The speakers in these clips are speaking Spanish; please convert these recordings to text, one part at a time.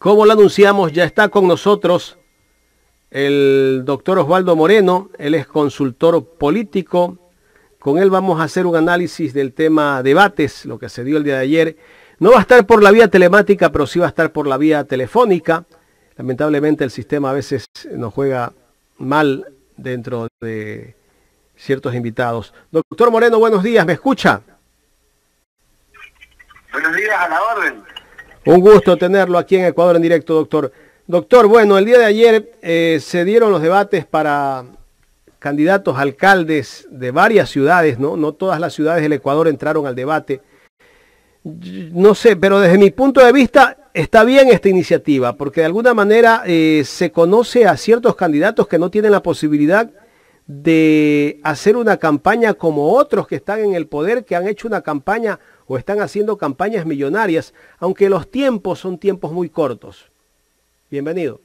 Como lo anunciamos, ya está con nosotros el doctor Osvaldo Moreno. Él es consultor político. Con él vamos a hacer un análisis del tema debates, lo que se dio el día de ayer. No va a estar por la vía telemática, pero sí va a estar por la vía telefónica. Lamentablemente el sistema a veces nos juega mal dentro de ciertos invitados. Doctor Moreno, buenos días, ¿me escucha? Buenos días, a la orden. Un gusto tenerlo aquí en Ecuador en directo, doctor. Doctor, bueno, el día de ayer se dieron los debates para candidatos a alcaldes de varias ciudades, ¿no? No todas las ciudades del Ecuador entraron al debate. No sé, pero desde mi punto de vista está bien esta iniciativa, porque de alguna manera se conoce a ciertos candidatos que no tienen la posibilidad de hacer una campaña como otros que están en el poder, que han hecho una campaña o están haciendo campañas millonarias, aunque los tiempos son tiempos muy cortos. Bienvenido.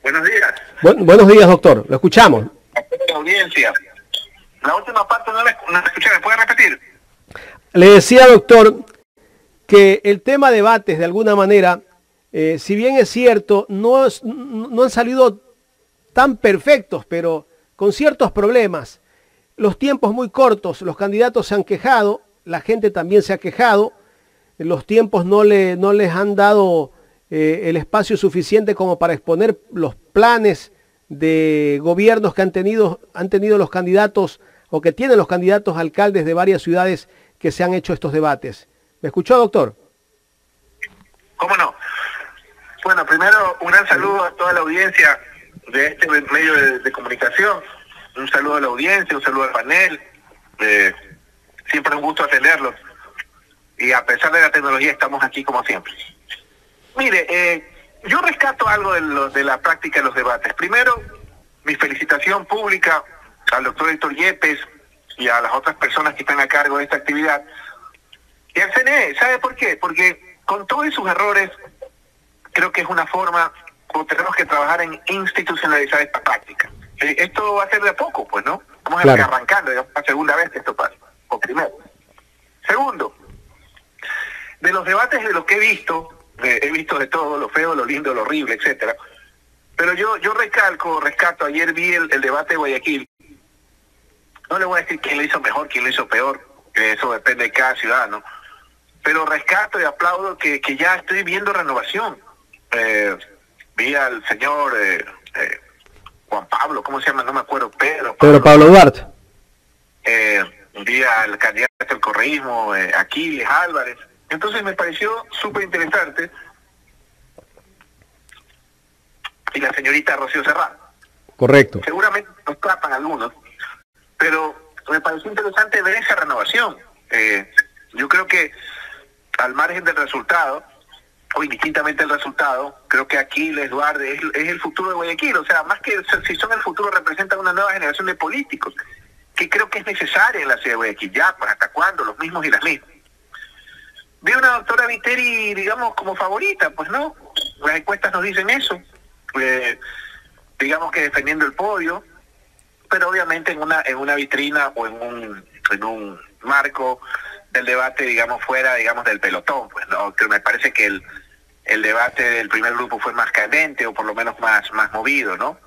Buenos días. Buenos días, doctor. Lo escuchamos. La audiencia. La última parte no la escuché. ¿Me puede repetir? Le decía, doctor, que el tema debates, de alguna manera, si bien es cierto, no han salido tan perfectos, pero con ciertos problemas. Los tiempos muy cortos, los candidatos se han quejado, la gente también se ha quejado, los tiempos no les han dado el espacio suficiente como para exponer los planes de gobiernos que han tenido los candidatos o que tienen los candidatos a alcaldes de varias ciudades que se han hecho estos debates. ¿Me escuchó, doctor? ¿Cómo no? Bueno, primero un gran saludo a toda la audiencia de este medio de comunicación. Un saludo a la audiencia, un saludo al panel. Siempre un gusto atenderlos. Y a pesar de la tecnología estamos aquí como siempre. Mire, yo rescato algo de la práctica de los debates. Primero, mi felicitación pública al doctor Héctor Yepes y a las otras personas que están a cargo de esta actividad. Y al CNE, ¿sabe por qué? Porque con todos sus errores, creo que es una forma, o tenemos que trabajar en institucionalizar esta práctica. Esto va a ser de a poco, pues, ¿no? Vamos a ir arrancando, es la segunda vez que esto pasa, o primero. Segundo, de los debates de los que he visto de todo, lo feo, lo lindo, lo horrible, etcétera. Pero yo rescato, ayer vi el debate de Guayaquil. No le voy a decir quién lo hizo mejor, quién lo hizo peor, eso depende de cada ciudadano. Pero rescato y aplaudo que ya estoy viendo renovación. Vi al señor Juan Pablo, ¿cómo se llama? No me acuerdo, Pedro Pablo Duarte. Vi al candidato al correísmo, Aquiles Álvarez. Entonces me pareció súper interesante. Y la señorita Rocío Serrano. Correcto. Seguramente nos tapan algunos, pero me pareció interesante ver esa renovación. Yo creo que al margen del resultado, o indistintamente del resultado, creo que Aquiles Duarte es el futuro de Guayaquil. O sea, más que si son el futuro, representan una nueva generación de políticos, que creo que es necesaria en la ciudad de Guayaquil. Ya, pues hasta cuándo, los mismos y las mismas. Veo una doctora Viteri, digamos, como favorita, pues no, las encuestas nos dicen eso, digamos que defendiendo el podio, pero obviamente en una vitrina o en un marco del debate, digamos, fuera, digamos, del pelotón, pues no, que me parece que el debate del primer grupo fue más candente o por lo menos más movido, ¿no?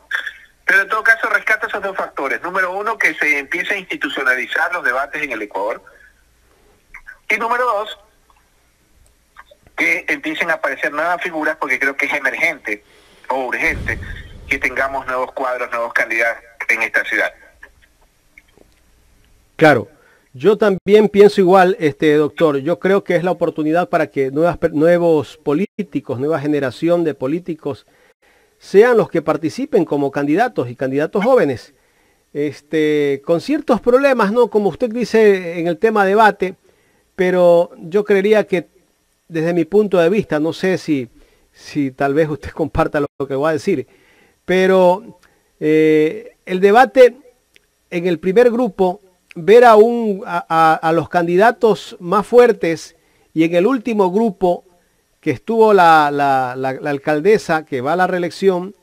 Pero en todo caso rescato esos dos factores. Número uno, que se empiece a institucionalizar los debates en el Ecuador. Y número dos, que empiecen a aparecer nuevas figuras, porque creo que es emergente o urgente que tengamos nuevos cuadros, nuevos candidatos en esta ciudad. Claro, yo también pienso igual, doctor. Yo creo que es la oportunidad para que nuevos políticos, nueva generación de políticos sean los que participen como candidatos y candidatos jóvenes, con ciertos problemas, ¿no? Como usted dice en el tema debate, pero yo creería que desde mi punto de vista, no sé si tal vez usted comparta lo que voy a decir, pero el debate en el primer grupo, ver a los candidatos más fuertes, y en el último grupo que estuvo la alcaldesa que va a la reelección,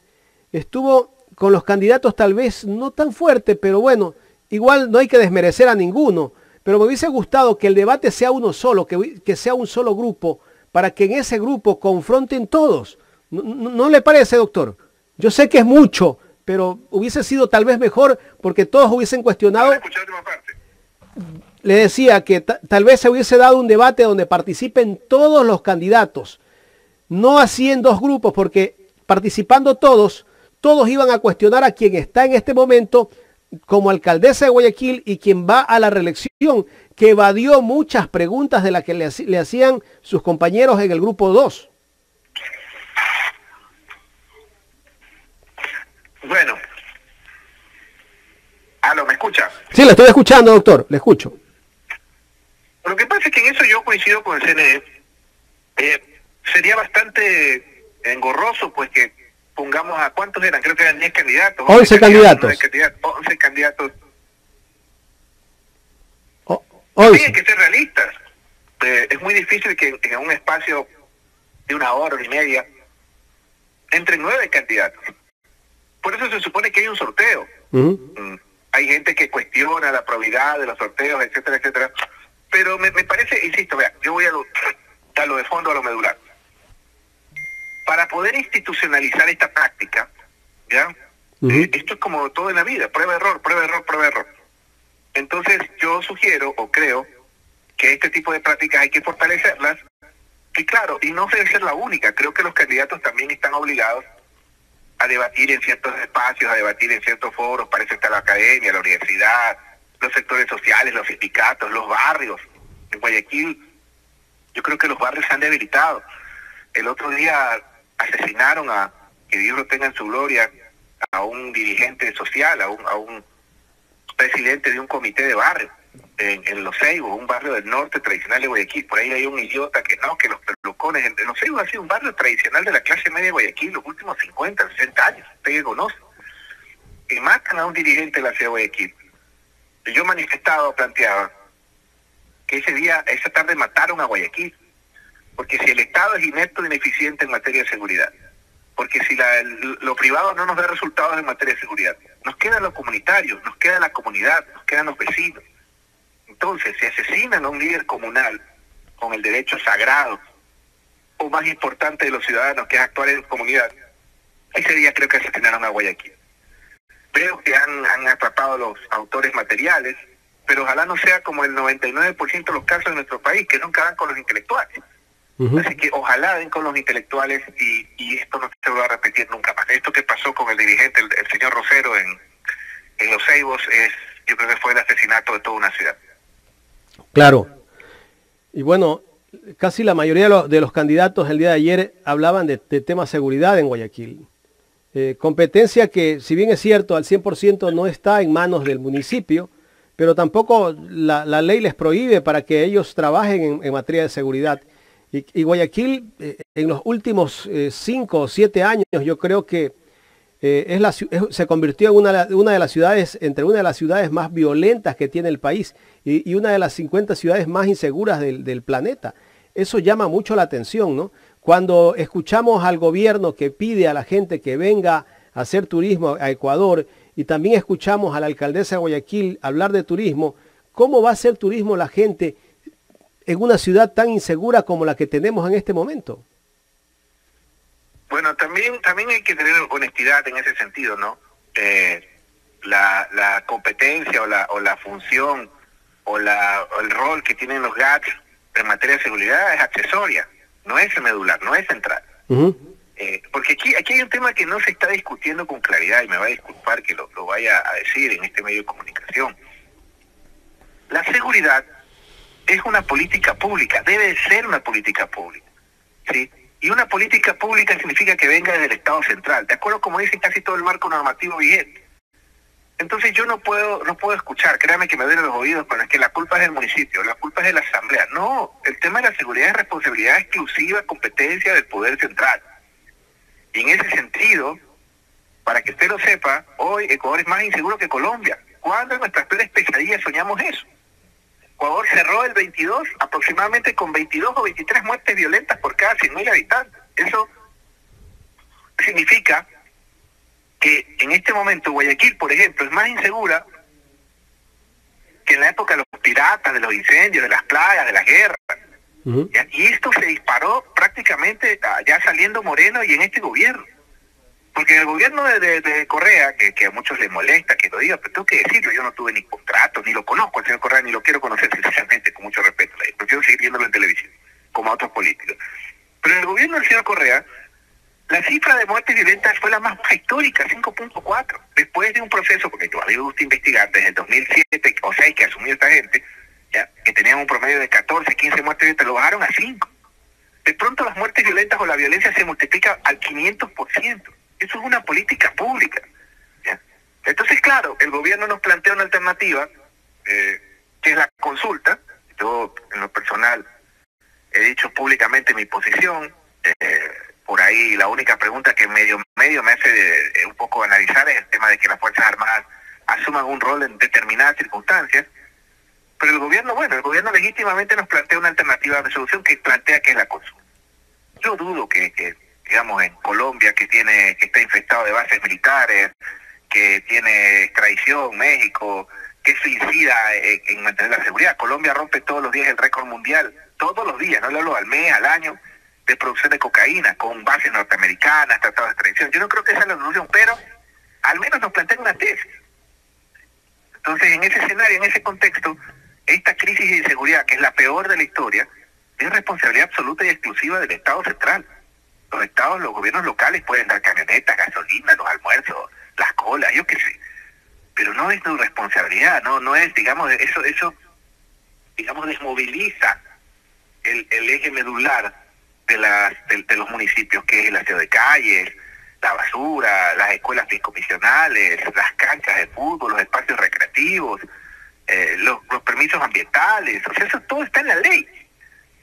estuvo con los candidatos tal vez no tan fuerte, pero bueno, igual no hay que desmerecer a ninguno, pero me hubiese gustado que el debate sea uno solo, que sea un solo grupo, para que en ese grupo confronten todos. ¿No le parece, doctor? Yo sé que es mucho, pero hubiese sido tal vez mejor porque todos hubiesen cuestionado. Le decía que tal vez se hubiese dado un debate donde participen todos los candidatos, no así en dos grupos, porque participando todos iban a cuestionar a quien está en este momento como alcaldesa de Guayaquil y quien va a la reelección, que evadió muchas preguntas de las que le hacían sus compañeros en el grupo 2. Bueno. ¿Me escucha? Sí, le estoy escuchando, doctor, le escucho. Lo que pasa es que en eso yo coincido con el CNE. Sería bastante engorroso, pues, que pongamos a cuántos eran, creo que eran 10 candidatos. 11 candidatos. 11 candidatos. 11. Hay que ser realistas. Es muy difícil que en un espacio de 1 hora y media entren 9 candidatos. Por eso se supone que hay un sorteo. Hay gente que cuestiona la probidad de los sorteos, etcétera, etcétera. Pero me parece, insisto, vea, yo voy a lo de fondo, a lo medular. Para poder institucionalizar esta práctica, ¿ya? Esto es como todo en la vida, prueba, error, prueba, error, prueba, error. Entonces yo sugiero o creo que este tipo de prácticas hay que fortalecerlas. Y claro, y no debe ser la única. Creo que los candidatos también están obligados a debatir en ciertos espacios, a debatir en ciertos foros. Para eso está la academia, la universidad, los sectores sociales, los sindicatos, los barrios. En Guayaquil, yo creo que los barrios se han debilitado. El otro día asesinaron que Dios lo tenga en su gloria, a un dirigente social, a un presidente de un comité de barrio, en Los Ceibos, un barrio del norte tradicional de Guayaquil. Por ahí hay un idiota que los pelucones, en Los Ceibos ha sido un barrio tradicional de la clase media de Guayaquil los últimos 50, 60 años, usted que conoce. Y matan a un dirigente de la ciudad de Guayaquil. Yo planteaba que esa tarde mataron a Guayaquil, porque si el Estado es inepto e ineficiente en materia de seguridad, porque si lo privado no nos da resultados en materia de seguridad, nos quedan los comunitarios, nos queda la comunidad, nos quedan los vecinos. Entonces, si asesinan a un líder comunal con el derecho sagrado, o más importante de los ciudadanos, que es actuar en comunidad, ese día creo que asesinaron a Guayaquil. Veo que han atrapado a los autores materiales, pero ojalá no sea como el 99% de los casos de nuestro país, que nunca dan con los intelectuales. Así que ojalá den con los intelectuales y esto no se va a repetir nunca más. Esto que pasó con el dirigente, el señor Rosero en Los Ceibos, yo creo que fue el asesinato de toda una ciudad. Claro. Y bueno, casi la mayoría de los candidatos el día de ayer hablaban de tema seguridad en Guayaquil. Competencia que, si bien es cierto, al 100% no está en manos del municipio, pero tampoco la ley les prohíbe para que ellos trabajen en materia de seguridad. Y Guayaquil, en los últimos 5 o 7 años, yo creo que se convirtió en una de las ciudades más violentas que tiene el país y una de las 50 ciudades más inseguras del planeta. Eso llama mucho la atención, ¿no? Cuando escuchamos al gobierno que pide a la gente que venga a hacer turismo a Ecuador y también escuchamos a la alcaldesa de Guayaquil hablar de turismo, ¿cómo va a hacer turismo la gente en una ciudad tan insegura como la que tenemos en este momento? Bueno, también hay que tener honestidad en ese sentido, ¿no? La competencia o la función o el rol que tienen los GATS en materia de seguridad es accesoria, no es medular, no es central. Porque aquí hay un tema que no se está discutiendo con claridad, y me va a disculpar que lo vaya a decir en este medio de comunicación. La seguridad es una política pública, debe ser una política pública, ¿sí? Y una política pública significa que venga desde el Estado central, de acuerdo como dice casi todo el marco normativo vigente. Entonces yo no puedo escuchar, créame que me duelen los oídos, pero es que la culpa es del municipio, la culpa es de la asamblea. No, el tema de la seguridad es responsabilidad exclusiva, competencia del poder central. Y en ese sentido, para que usted lo sepa, hoy Ecuador es más inseguro que Colombia. ¿Cuándo en nuestras peores pesadillas soñamos eso? Ecuador cerró el 22 aproximadamente con 22 o 23 muertes violentas por cada 100.000 habitantes. Eso significa que en este momento Guayaquil, por ejemplo, es más insegura que en la época de los piratas, de los incendios, de las plagas, de las guerras. ¿Ya? Y esto se disparó prácticamente ya saliendo Moreno y en este gobierno. Porque en el gobierno de Correa, que a muchos les molesta que lo diga, pero tengo que decirlo, yo no tuve ni contrato, ni lo conozco al señor Correa, ni lo quiero conocer sinceramente, con mucho respeto. Prefiero seguir viéndolo en televisión, como a otros políticos. Pero en el gobierno del señor Correa, la cifra de muertes violentas fue la más baja histórica, 5.4. Después de un proceso, porque todavía me gusta investigar, desde el 2007 o 6 que asumió esta gente, ¿ya? Que tenían un promedio de 14, 15 muertes violentas, lo bajaron a 5. De pronto las muertes violentas o la violencia se multiplica al 500%. Eso es una política pública, ¿ya? Entonces, claro, el gobierno nos plantea una alternativa, que es la consulta. Yo, en lo personal, he dicho públicamente mi posición. Por ahí la única pregunta que medio me hace un poco analizar es el tema de que las Fuerzas Armadas asuman un rol en determinadas circunstancias. Pero el gobierno legítimamente nos plantea una alternativa de solución que plantea que es la consulta. Yo dudo que digamos, en Colombia, que está infectado de bases militares, que tiene extradición, México, que se incida en mantener la seguridad. Colombia rompe todos los días el récord mundial, todos los días, no lo hablo al mes, al año, de producción de cocaína, con bases norteamericanas, tratados de extradición. Yo no creo que esa es la solución, pero al menos nos plantean una tesis. Entonces, en ese escenario, en ese contexto, esta crisis de inseguridad, que es la peor de la historia, es responsabilidad absoluta y exclusiva del Estado central. Los gobiernos locales pueden dar camionetas, gasolina, los almuerzos, las colas, yo qué sé. Pero no es tu responsabilidad, no es, digamos, eso digamos, desmoviliza el eje medular de los municipios, que es el aseo de calles, la basura, las escuelas fiscomisionales, las canchas de fútbol, los espacios recreativos, los permisos ambientales. O sea, eso todo está en la ley.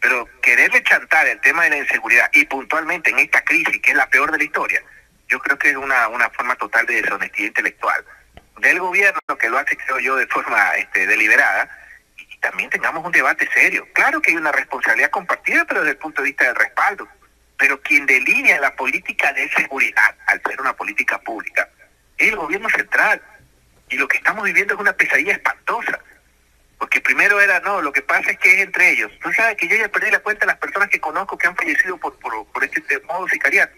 Pero quererle chantar el tema de la inseguridad, y puntualmente en esta crisis, que es la peor de la historia, yo creo que es una forma total de deshonestidad intelectual del gobierno, que lo hace, creo yo, de forma deliberada. Y también tengamos un debate serio. Claro que hay una responsabilidad compartida, pero desde el punto de vista del respaldo. Pero quien delinea la política de seguridad, al ser una política pública, es el gobierno central. Y lo que estamos viviendo es una pesadilla espantosa. Porque primero era, no, lo que pasa es que es entre ellos. Tú sabes que yo ya perdí la cuenta de las personas que conozco que han fallecido por este modo sicariato.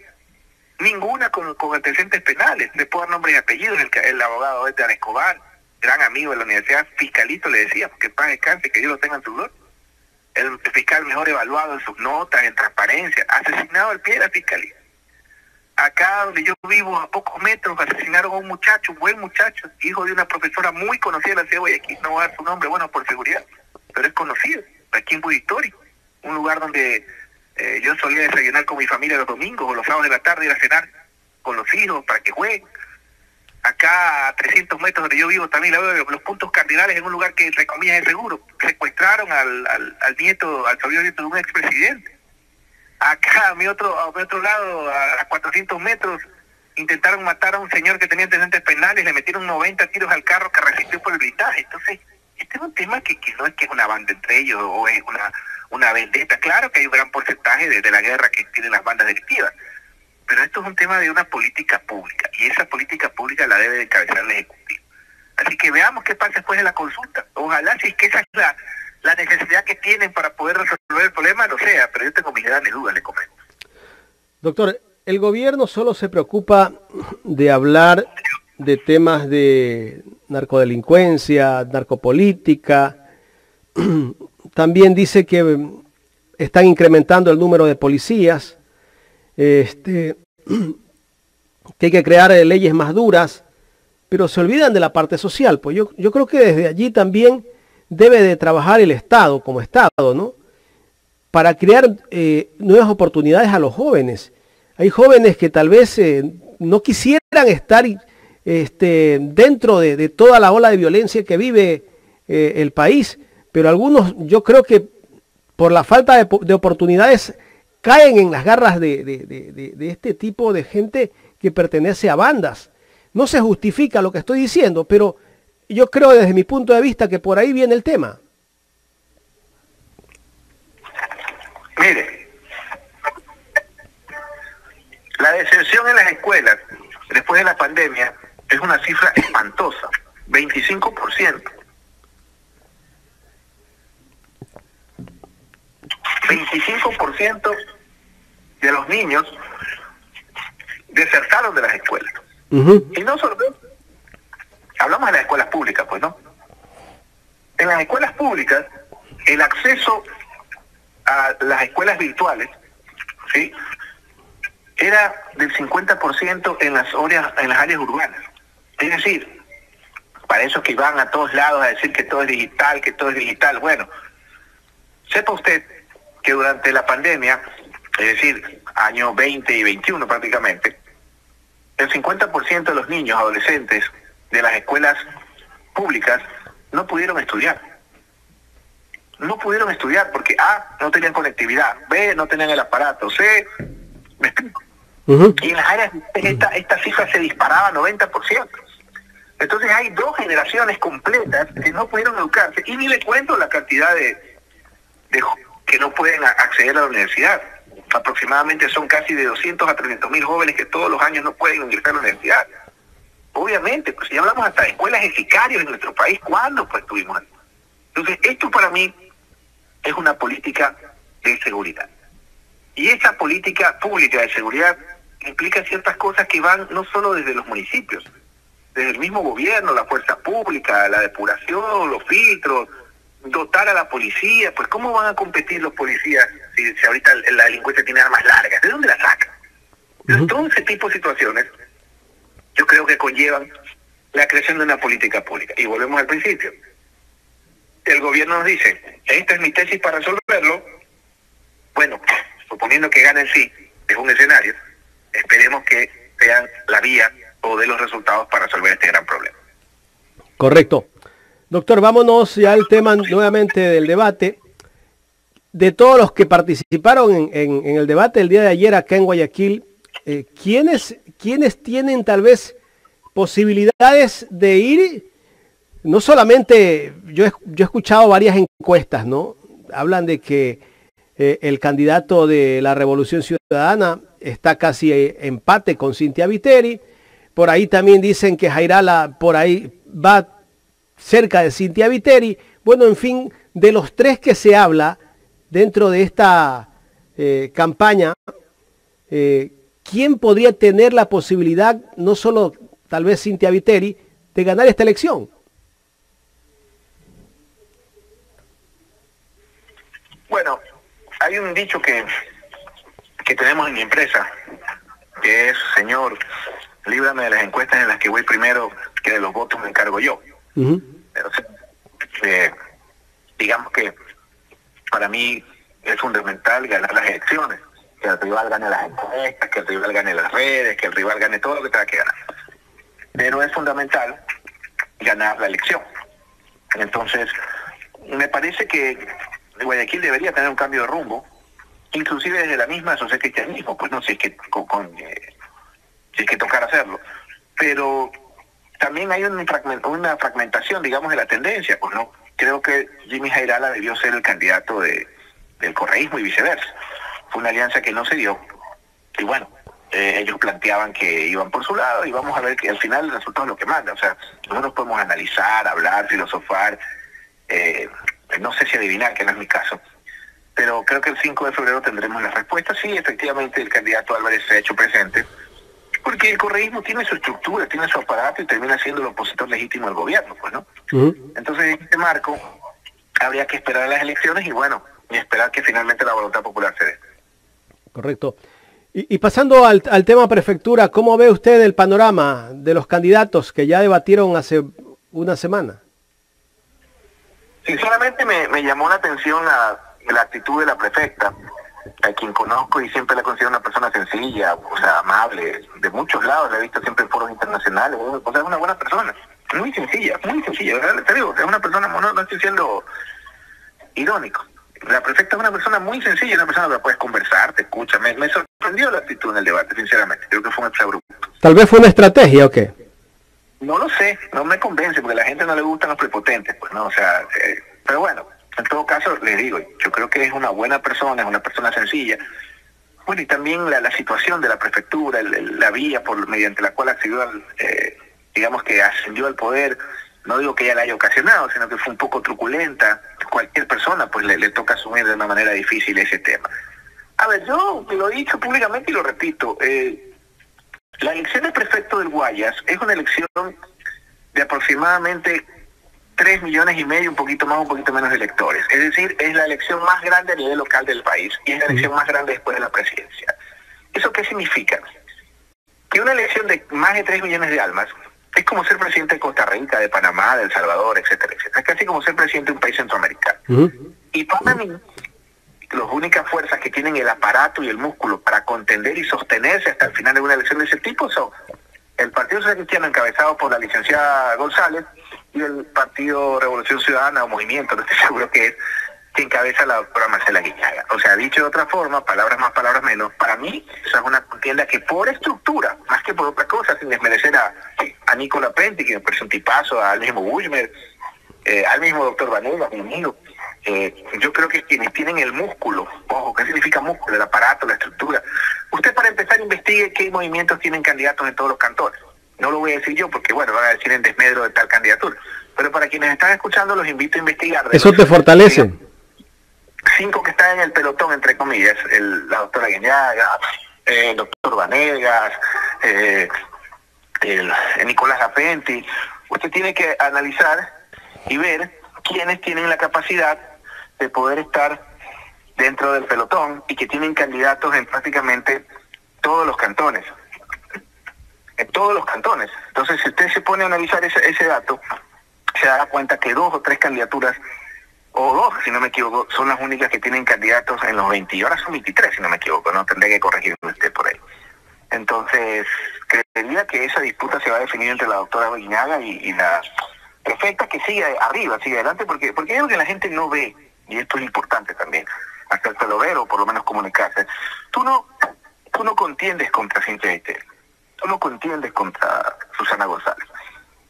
Ninguna con antecedentes penales. Le puedo dar nombres y apellidos. El abogado Edgar Escobar, gran amigo de la universidad, fiscalito le decía, porque paz descanse, que Dios lo tenga en su gloria. El fiscal mejor evaluado en sus notas, en transparencia, asesinado al pie de la fiscalía. Acá donde yo vivo, a pocos metros, asesinaron a un muchacho, un buen muchacho, hijo de una profesora muy conocida de la ciudad de Guayaquil, no voy a dar su nombre, bueno, por seguridad, pero es conocido, aquí en Buditorio, un lugar donde yo solía desayunar con mi familia los domingos o los sábados de la tarde, ir a cenar con los hijos para que jueguen. Acá a 300 metros donde yo vivo también la veo los puntos cardinales en un lugar que, entre comillas, es seguro. Secuestraron al sobrino nieto de un expresidente. Acá a mi otro lado, a 400 metros, intentaron matar a un señor que tenía antecedentes penales, le metieron 90 tiros al carro que resistió por el blindaje. Entonces, este es un tema que no es que es una banda entre ellos o es una vendetta. Claro que hay un gran porcentaje de la guerra que tienen las bandas delictivas, pero esto es un tema de una política pública, y esa política pública la debe de encabezar el Ejecutivo. Así que veamos qué pasa después de la consulta. Ojalá, si es que esa es la necesidad que tienen para poder resolver el problema, lo sea, pero yo tengo mis grandes dudas, le comento. Doctor, el gobierno solo se preocupa de hablar de temas de narcodelincuencia, narcopolítica. También dice que están incrementando el número de policías, que hay que crear leyes más duras, pero se olvidan de la parte social. Pues yo creo que desde allí también debe de trabajar el Estado como Estado, ¿no? Para crear nuevas oportunidades a los jóvenes. Hay jóvenes que tal vez no quisieran estar dentro de toda la ola de violencia que vive el país, pero algunos, yo creo que por la falta de oportunidades caen en las garras de este tipo de gente que pertenece a bandas. No se justifica lo que estoy diciendo, pero yo creo desde mi punto de vista que por ahí viene el tema. Mire, la deserción en las escuelas después de la pandemia es una cifra espantosa, 25%. 25% de los niños desertaron de las escuelas. Y no solo eso, hablamos de las escuelas públicas, pues, ¿no? En las escuelas públicas, el acceso a las escuelas virtuales, ¿sí?, era del 50% en las áreas urbanas. Es decir, para esos que van a todos lados a decir que todo es digital, bueno, sepa usted que durante la pandemia, es decir, año 20 y 21 prácticamente, el 50% de los niños, adolescentes de las escuelas públicas no pudieron estudiar. No pudieron estudiar porque A, no tenían conectividad, B, no tenían el aparato, C, me explico. Y en las áreas, esta cifra se disparaba a 90%. Entonces hay 2 generaciones completas que no pudieron educarse, y ni le cuento la cantidad de que no pueden acceder a la universidad. Aproximadamente son casi de 200 a 300.000 jóvenes que todos los años no pueden ingresar a la universidad. Obviamente, pues si hablamos hasta de escuelas de sicarios en nuestro país, ¿cuándo pues tuvimos eso? Entonces, esto para mí es una política de seguridad. Y esa política pública de seguridad implica ciertas cosas que van no solo desde los municipios, desde el mismo gobierno, la fuerza pública, la depuración, los filtros, dotar a la policía. Pues ¿cómo van a competir los policías si ahorita la delincuencia tiene armas largas? ¿De dónde las sacan? Entonces, todo ese tipo de situaciones yo creo que conllevan la creación de una política pública. Y volvemos al principio. El gobierno nos dice, esta es mi tesis para resolverlo. Bueno, suponiendo que gane el sí, es un escenario, esperemos que vean la vía o de los resultados para resolver este gran problema. Correcto. Doctor, vámonos ya al tema nuevamente del debate. De todos los que participaron en el debate el día de ayer acá en Guayaquil, ¿quiénes tienen tal vez posibilidades de ir? No solamente, yo he escuchado varias encuestas, ¿no? Hablan de que el candidato de la Revolución Ciudadana está casi empate con Cynthia Viteri. Por ahí también dicen que Jairala por ahí va cerca de Cynthia Viteri. Bueno, en fin, de los 3 que se habla dentro de esta campaña, ¿quién podría tener la posibilidad, no solo tal vez Cynthia Viteri, de ganar esta elección? Bueno, hay un dicho que tenemos en mi empresa, que es, señor, líbrame de las encuestas en las que voy primero, que de los votos me encargo yo. Pero, digamos que para mí es fundamental ganar las elecciones, que el rival gane las encuestas, que el rival gane las redes, que el rival gane todo lo que tenga que ganar. Pero es fundamental ganar la elección. Entonces, me parece que Guayaquil debería tener un cambio de rumbo, inclusive desde la misma sociedad cristianismo, pues no, si es que si es que tocar hacerlo. Pero también hay una fragmentación, digamos, de la tendencia, pues no. Creo que Jimmy Jairala debió ser el candidato del correísmo y viceversa. Fue una alianza que no se dio, y bueno, ellos planteaban que iban por su lado, y vamos a ver que al final el resultado es lo que manda. O sea, nosotros podemos analizar, hablar, filosofar, no sé si adivinar, que no es mi caso, pero creo que el 5 de febrero tendremos la respuesta. Sí, efectivamente el candidato Álvarez se ha hecho presente, porque el correísmo tiene su estructura, tiene su aparato y termina siendo el opositor legítimo al gobierno, pues, ¿no? Entonces, en este marco, habría que esperar a las elecciones y bueno, y esperar que finalmente la voluntad popular se dé. Correcto. Y pasando al tema prefectura, ¿cómo ve usted el panorama de los candidatos que ya debatieron hace una semana? Sinceramente me llamó la atención la actitud de la prefecta, a quien conozco y siempre la considero una persona sencilla, o sea, amable, de muchos lados, la he visto siempre en foros internacionales, o sea, es una buena persona, muy sencilla, ¿verdad? Te digo, es una persona, no estoy siendo irónico, la prefecta es una persona muy sencilla, una persona con la que puedes conversar, te escucha. Me sorprendió la actitud en el debate, sinceramente, creo que fue un exabrupto. ¿Tal vez fue una estrategia o qué? No lo sé, no me convence, porque a la gente no le gustan los prepotentes, pues no, o sea, pero bueno, en todo caso, les digo, yo creo que es una buena persona, es una persona sencilla. Bueno, y también la situación de la prefectura, la vía mediante la cual accedió digamos que ascendió al poder, no digo que ella la haya ocasionado, sino que fue un poco truculenta, cualquier persona pues le toca asumir de una manera difícil ese tema. A ver, yo lo he dicho públicamente y lo repito, la elección de prefecto del Guayas es una elección de aproximadamente 3,5 millones, un poquito más, un poquito menos de electores. Es decir, es la elección más grande a nivel local del país y es la elección más grande después de la presidencia. ¿Eso qué significa? Que una elección de más de 3 millones de almas es como ser presidente de Costa Rica, de Panamá, de El Salvador, etcétera, etcétera. Es casi como ser presidente de un país centroamericano. Y para mí, las únicas fuerzas que tienen el aparato y el músculo para contender y sostenerse hasta el final de una elección de ese tipo son el Partido Social Cristiano, encabezado por la licenciada González, y el Partido Revolución Ciudadana o Movimiento, no estoy seguro qué es, que encabeza la doctora Marcela Guiñaga. O sea, dicho de otra forma, palabras más, palabras menos, para mí esa es una contienda que por estructura, más que por otra cosa, sin desmerecer a Nicola Penti, que me parece un tipazo, al mismo Bushmer, al mismo doctor Vanega, mi amigo, yo creo que quienes tienen el músculo, ojo, ¿qué significa músculo? El aparato, la estructura. Usted, para empezar, investigue qué movimientos tienen candidatos en todos los cantones. No lo voy a decir yo porque, bueno, van a decir en desmedro de tal candidatura. Pero para quienes están escuchando, los invito a investigar. Eso te fortalece. 5 que están en el pelotón, entre comillas, la doctora Guiñaga, el doctor Vanegas, el Nicolás Lapenti. Usted tiene que analizar y ver quiénes tienen la capacidad de poder estar dentro del pelotón y que tienen candidatos en prácticamente todos los cantones. En todos los cantones. Entonces, si usted se pone a analizar ese dato, se dará cuenta que 2 o 3 candidaturas, o 2, si no me equivoco, son las únicas que tienen candidatos en los 20, y ahora son 23, si no me equivoco, no tendré que corregirme usted por ahí. Entonces, creería que esa disputa se va a definir entre la doctora Guiñaga y la prefecta, que sigue arriba, sigue adelante, porque hay algo que la gente no ve, y esto es importante también, hacérselo ver o por lo menos comunicarse. Tú no contiendes contra Cintia Viteri, tú no contiendes contra Susana González,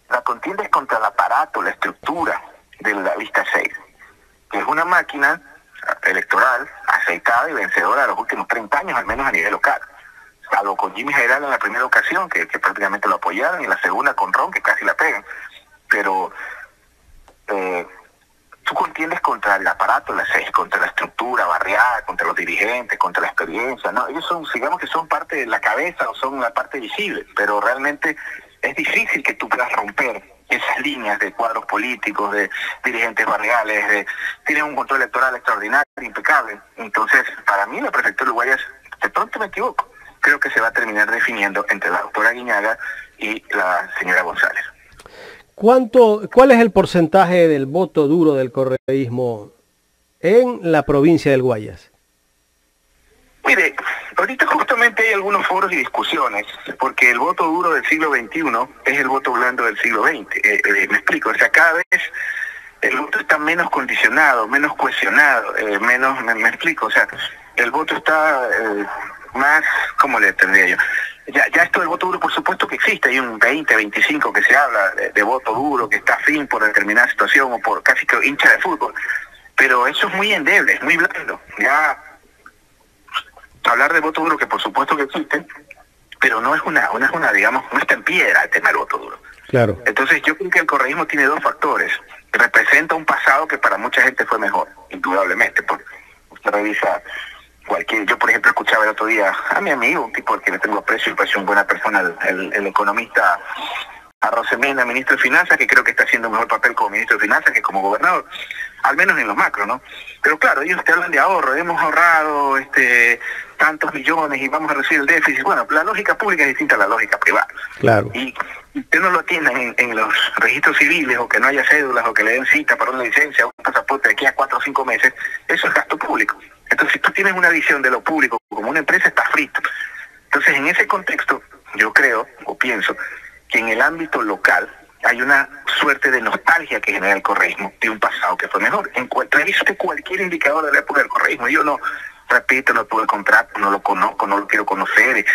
la contiendes contra el aparato, la estructura de la lista 6, que es una máquina electoral aceitada y vencedora de los últimos 30 años, al menos a nivel local. Salvo con Jimmy Jairal en la primera ocasión, que prácticamente lo apoyaron, y en la segunda con Ron, que casi la pegan. Pero tú contiendes contra el aparato, la 6, contra la estructura barriada, contra los dirigentes, contra la experiencia, ¿no? Ellos son, digamos que son parte de la cabeza o son la parte visible, pero realmente es difícil que tú puedas romper esas líneas de cuadros políticos, de dirigentes barriales, tienen un control electoral extraordinario, impecable. Entonces, para mí la prefectura de Guayas, de pronto me equivoco, creo que se va a terminar definiendo entre la doctora Guiñaga y la señora González. ¿Cuál es el porcentaje del voto duro del correísmo en la provincia del Guayas? Mire, ahorita justamente hay algunos foros y discusiones, porque el voto duro del siglo XXI es el voto blando del siglo XX. Me explico, o sea, cada vez el voto está menos condicionado, menos cohesionado, me explico, o sea, el voto está más, ¿cómo le tendría yo? Ya esto del voto duro, por supuesto que existe, hay un 20, 25 que se habla de voto duro, que está afín por determinada situación o por casi que hincha de fútbol, pero eso es muy endeble, es muy blando. Ya hablar de voto duro, que por supuesto que existe, pero no es una digamos, no está en piedra el tema del voto duro. Claro. Entonces yo creo que el correísmo tiene 2 factores. Representa un pasado que para mucha gente fue mejor, indudablemente, porque usted revisa yo por ejemplo escuchaba el otro día a mi amigo, un tipo al que le tengo aprecio y parece una buena persona, el economista Arosemena, ministro de Finanzas, que creo que está haciendo un mejor papel como ministro de Finanzas que como gobernador, al menos en los macros, ¿no? Pero claro, ellos te hablan de ahorro, hemos ahorrado tantos millones y vamos a reducir el déficit. Bueno, la lógica pública es distinta a la lógica privada. Claro. Y usted no lo atienda en los registros civiles, o que no haya cédulas, o que le den cita para una licencia o un pasaporte de aquí a 4 o 5 meses, eso es gasto público. Entonces, si tú tienes una visión de lo público como una empresa, estás frito. Entonces, en ese contexto, yo creo, o pienso, que en el ámbito local hay una suerte de nostalgia que genera el correísmo de un pasado que fue mejor. Revise usted cualquier indicador de la época del correísmo. Yo no, repito, no tuve contrato, no lo conozco, no lo quiero conocer.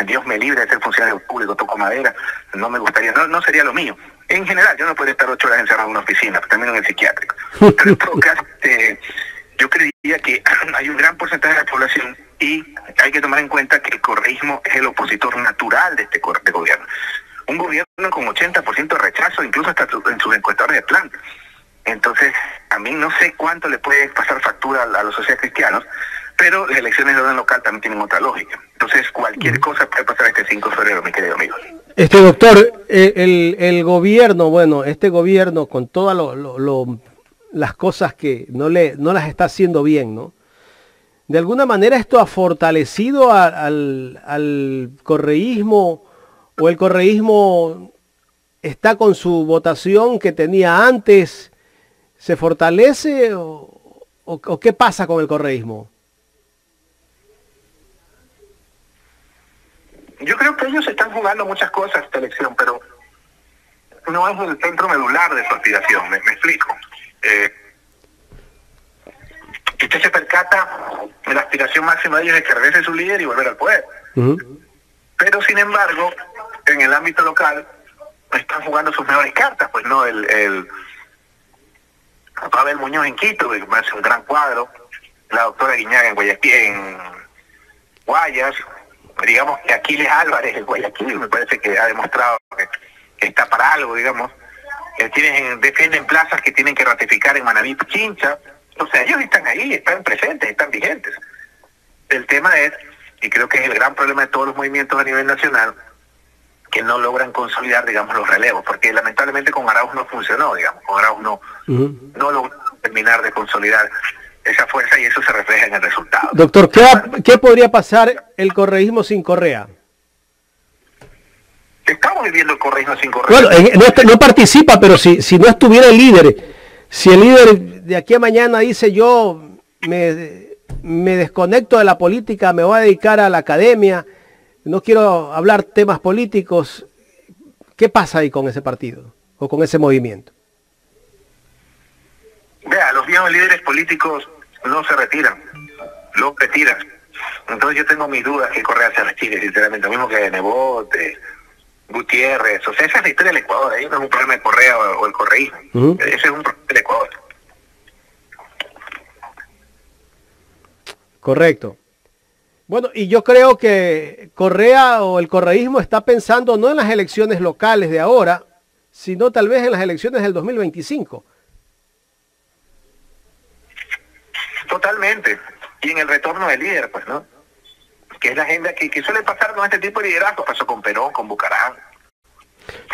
Dios me libre de ser funcionario público, toco madera, no me gustaría, no sería lo mío. En general, yo no podría estar 8 horas encerrado en una oficina, también en el psiquiátrico. Pero en todo caso, yo creería que hay un gran porcentaje de la población, y hay que tomar en cuenta que el correísmo es el opositor natural de este gobierno. Un gobierno con 80% de rechazo, incluso hasta en sus encuestadores de planta. Entonces, a mí no sé cuánto le puede pasar factura a los socialcristianos, pero las elecciones de orden local también tienen otra lógica. Entonces, cualquier cosa puede pasar este 5 de febrero, mi querido amigo. Doctor, el gobierno, bueno, este gobierno con todas las cosas que no las está haciendo bien, ¿no? De alguna manera esto ha fortalecido al correísmo, o el correísmo está con su votación que tenía antes, ¿se fortalece o qué pasa con el correísmo? Yo creo que ellos están jugando muchas cosas esta elección, pero no es el centro medular de su aspiración, me explico. Usted se percata de la aspiración máxima de ellos es que regrese su líder y volver al poder. Pero sin embargo, en el ámbito local están jugando sus mejores cartas, pues no, Pavel Muñoz en Quito, que me hace un gran cuadro, la doctora Guiñaga en Guayaquil, en Guayas, digamos que Aquiles Álvarez en Guayaquil, me parece que ha demostrado que está para algo, digamos, defienden plazas que tienen que ratificar en Manabí, Pichincha. O sea, ellos están ahí, están presentes, están vigentes. El tema es, y creo que es el gran problema de todos los movimientos a nivel nacional, que no logran consolidar, digamos, los relevos, porque lamentablemente con Arauz no funcionó, digamos, con Arauz no logró terminar de consolidar esa fuerza y eso se refleja en el resultado. Doctor, ¿qué podría pasar el correísmo sin Correa? Estamos viviendo el correísmo sin Correa. Bueno, no participa, pero si no estuviera el líder, si el líder de aquí a mañana dice yo me desconecto de la política, me voy a dedicar a la academia, no quiero hablar temas políticos, ¿qué pasa ahí con ese partido o con ese movimiento? Vea, los viejos líderes políticos no se retiran, los retiran. Entonces yo tengo mis dudas que Correa se retire, sinceramente, lo mismo que Nebot, Gutiérrez. O sea, esa es la historia del Ecuador, ahí no es un problema de Correa o el correísmo, ese es un problema del Ecuador. Correcto. Bueno, y yo creo que Correa o el correísmo está pensando no en las elecciones locales de ahora, sino tal vez en las elecciones del 2025. Totalmente. Y en el retorno del líder, pues, ¿no? Que es la agenda que suele pasar con este tipo de liderazgo. Pasó con Perón, con Bucarán.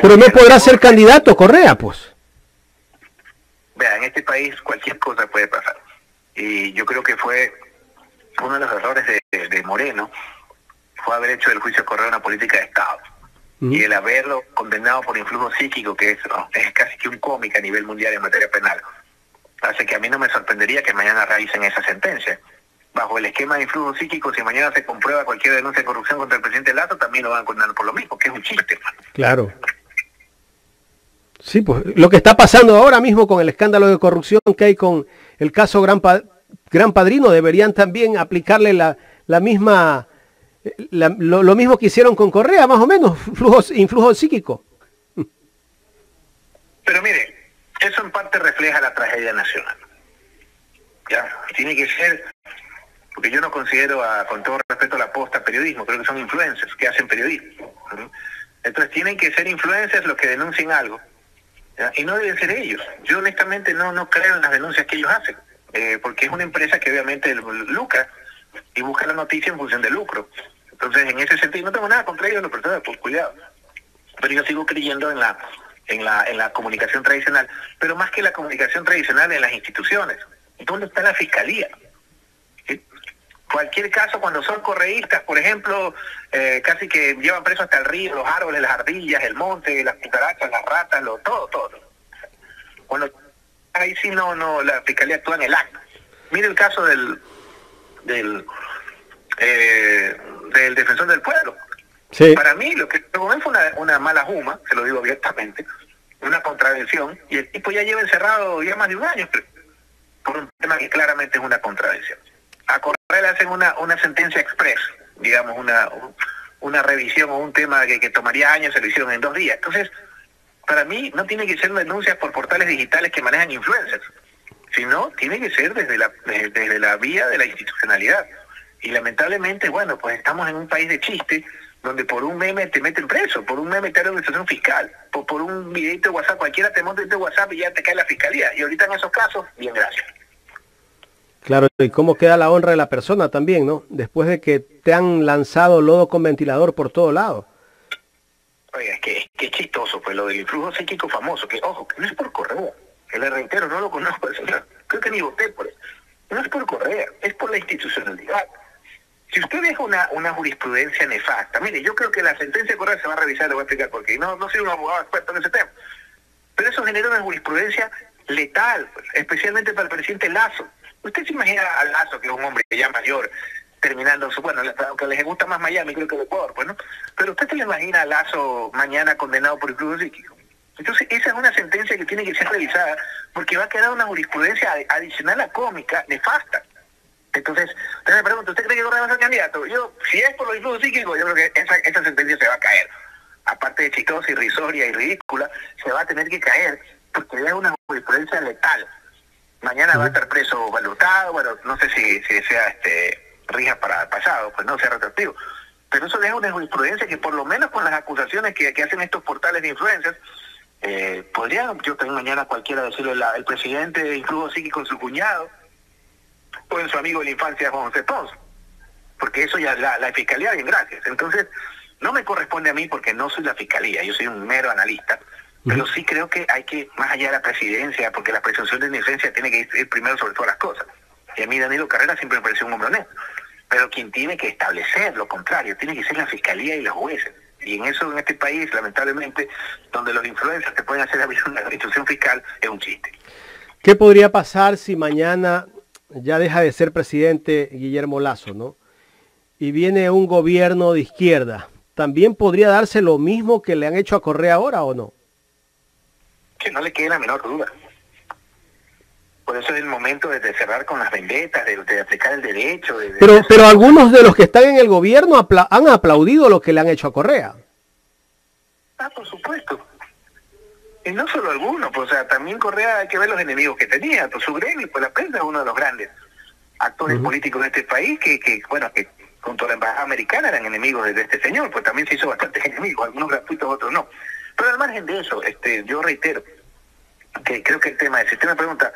Pero no podrá ser candidato Correa, pues. Vea, en este país cualquier cosa puede pasar. Y yo creo que fue uno de los errores de Moreno, fue haber hecho del juicio Correa una política de Estado. Y el haberlo condenado por influjo psíquico, que es casi que un cómic a nivel mundial en materia penal, hace que a mí no me sorprendería que mañana realicen esa sentencia. Bajo el esquema de influjo psíquico, si mañana se comprueba cualquier denuncia de corrupción contra el presidente Lazo, también lo van a condenar por lo mismo, que es un chiste. Claro. Sí, pues lo que está pasando ahora mismo con el escándalo de corrupción que hay con el caso Gran Padrino, deberían también aplicarle la misma, lo mismo que hicieron con Correa, más o menos, influjo psíquico. Pero mire, eso en parte refleja la tragedia nacional. Ya, tiene que ser, porque yo no considero, con todo respeto a la posta, periodismo, creo que son influencers que hacen periodismo. Entonces tienen que ser influencers los que denuncien algo, ¿ya? Y no deben ser ellos. Yo honestamente no creo en las denuncias que ellos hacen, porque es una empresa que obviamente lucra y busca la noticia en función del lucro. Entonces en ese sentido no tengo nada contra ellos, no, pero pues cuidado. Pero yo sigo creyendo en la comunicación tradicional, pero más que la comunicación tradicional, en las instituciones. ¿Dónde está la fiscalía? ¿Sí? Cualquier caso, cuando son correístas, por ejemplo, casi que llevan preso hasta el río, los árboles, las ardillas, el monte, las cucarachas, las ratas, todo. Cuando ahí sí no, la fiscalía actúa en el acto. Mire el caso del defensor del pueblo. Sí. Para mí lo que fue una mala juma, se lo digo abiertamente, una contradicción, y el tipo ya lleva encerrado ya más de un año por un tema que claramente es una contradicción. A Correa le hacen una sentencia express, digamos, una revisión o un tema que tomaría años, se lo hicieron en 2 días. Entonces, para mí no tiene que ser denuncias por portales digitales que manejan influencers, sino tiene que ser desde la vía de la institucionalidad. Y lamentablemente, bueno, pues estamos en un país de chiste, donde por un meme te meten preso, por un meme te dan una institución fiscal, por un videito de WhatsApp, cualquiera te monta de WhatsApp y ya te cae la fiscalía. Y ahorita en esos casos, bien, gracias. Claro, y cómo queda la honra de la persona también, ¿no? Después de que te han lanzado lodo con ventilador por todo lado. Oiga, es chistoso, pues, lo del influjo psíquico famoso, que, ojo, que no es por Correa, que le reitero, no lo conozco al señor, creo que ni voté por él. No es por Correa, es por la institucionalidad. Si usted deja una jurisprudencia nefasta, mire, yo creo que la sentencia de Correa se va a revisar, le voy a explicar por qué. No soy un abogado experto en ese tema. Pero eso genera una jurisprudencia letal, pues, especialmente para el presidente Lasso. Usted se imagina a Lasso, que es un hombre ya mayor, terminando su... Bueno, aunque les gusta más Miami, creo que el Ecuador, pues, ¿no? Pero usted se le imagina a Lasso mañana condenado por influjo psíquico. Entonces, esa es una sentencia que tiene que ser revisada porque va a quedar una jurisprudencia adicional a cómica, nefasta. Entonces, usted me pregunta, ¿usted cree que Correa va a ser candidato? Yo, si es por los influjos psíquicos, yo creo que esa sentencia se va a caer. Aparte de chistosa, irrisoria y ridícula, se va a tener que caer porque es una jurisprudencia letal. Mañana va a estar preso valutado, bueno, no sé si sea rija para el pasado, pues no sea retroactivo. Pero eso deja una jurisprudencia que por lo menos con las acusaciones que hacen estos portales de influencias, podría yo también mañana cualquiera decirle el presidente de influjo psíquico en su cuñado, o en su amigo de la infancia Juan José Ponce, porque eso ya la fiscalía, bien, gracias. Entonces, no me corresponde a mí porque no soy la fiscalía, yo soy un mero analista, pero sí creo que hay que, más allá de la presidencia, porque la presunción de inocencia tiene que ir primero sobre todas las cosas. Y a mí Danilo Carrera siempre me pareció un hombre honesto, pero quien tiene que establecer lo contrario, tiene que ser la fiscalía y los jueces. Y en eso, en este país, lamentablemente, donde los influencers te pueden hacer abrir una institución fiscal, es un chiste. ¿Qué podría pasar si mañana ya deja de ser presidente Guillermo Lasso, ¿no? Y viene un gobierno de izquierda? ¿También podría darse lo mismo que le han hecho a Correa ahora o no? Que no le quede la menor duda. Por eso es el momento de cerrar con las vendetas, de aplicar el derecho. Pero algunos de los que están en el gobierno han aplaudido lo que le han hecho a Correa. Ah, por supuesto. Y no solo algunos, pues, o sea, también Correa hay que ver los enemigos que tenía. Pues su gremio, pues la prensa es uno de los grandes actores políticos de este país que junto a la embajada americana eran enemigos de este señor, pues también se hizo bastantes enemigos, algunos gratuitos, otros no. Pero al margen de eso, yo reitero que creo que el tema, si usted me pregunta,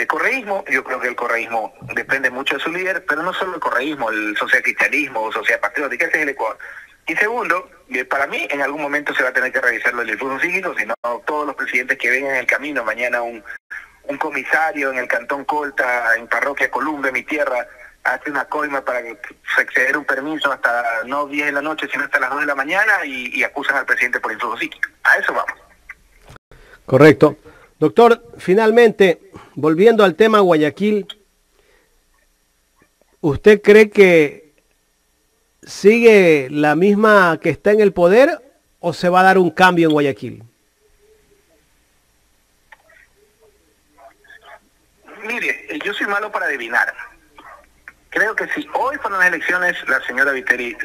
correísmo, yo creo que el correísmo depende mucho de su líder, pero no solo el correísmo, el socialcristianismo o sociedad patriótica, ese es el Ecuador. Y segundo, para mí en algún momento se va a tener que revisar lo del influjo psíquico, si no todos los presidentes que vengan en el camino, mañana un comisario en el Cantón Colta, en Parroquia Columba, mi tierra, hace una coima para acceder a un permiso hasta no 10 de la noche, sino hasta las 2 de la mañana y acusan al presidente por influjo psíquico. A eso vamos. Correcto. Doctor, finalmente, volviendo al tema Guayaquil, ¿usted cree que sigue la misma que está en el poder o se va a dar un cambio en Guayaquil? Mire, yo soy malo para adivinar. Creo que si hoy fueron las elecciones, la señora Viteri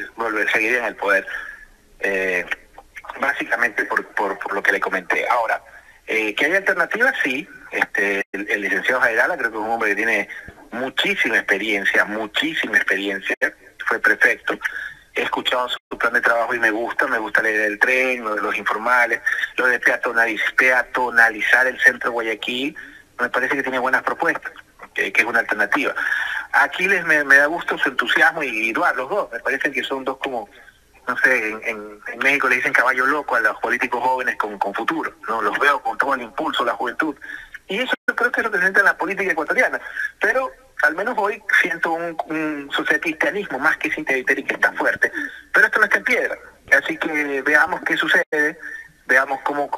seguiría en el poder. Básicamente por lo que le comenté. Ahora, ¿que hay alternativas? Sí. El licenciado Jairala creo que es un hombre que tiene muchísima experiencia, fue prefecto. He escuchado su plan de trabajo y me gusta leer el tren, lo de los informales, lo de peatonalizar el centro de Guayaquil, me parece que tiene buenas propuestas, que es una alternativa. A Aquiles me da gusto su entusiasmo y Eduardo, los dos, me parecen que son dos como, no sé, en México le dicen caballo loco a los políticos jóvenes con futuro, ¿no? Los veo con todo el impulso, la juventud, y eso yo creo que es lo que se siente en la política ecuatoriana, pero al menos hoy siento un socialcristianismo más que Cintia Viteri que está fuerte, pero esto no está en piedra, así que veamos qué sucede, veamos cómo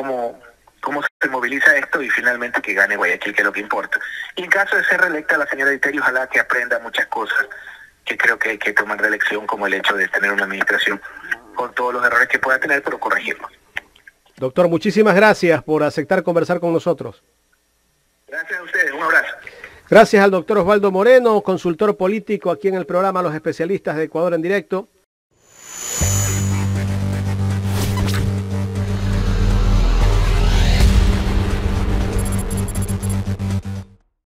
se moviliza esto y finalmente que gane Guayaquil, que es lo que importa. Y en caso de ser reelecta la señora Viteri, ojalá que aprenda muchas cosas que creo que hay que tomar de lección, como el hecho de tener una administración con todos los errores que pueda tener, pero corregirlos. Doctor, muchísimas gracias por aceptar conversar con nosotros. Gracias a ustedes, un abrazo. Gracias al doctor Osvaldo Moreno, consultor político aquí en el programa Los Especialistas de Ecuador en Directo.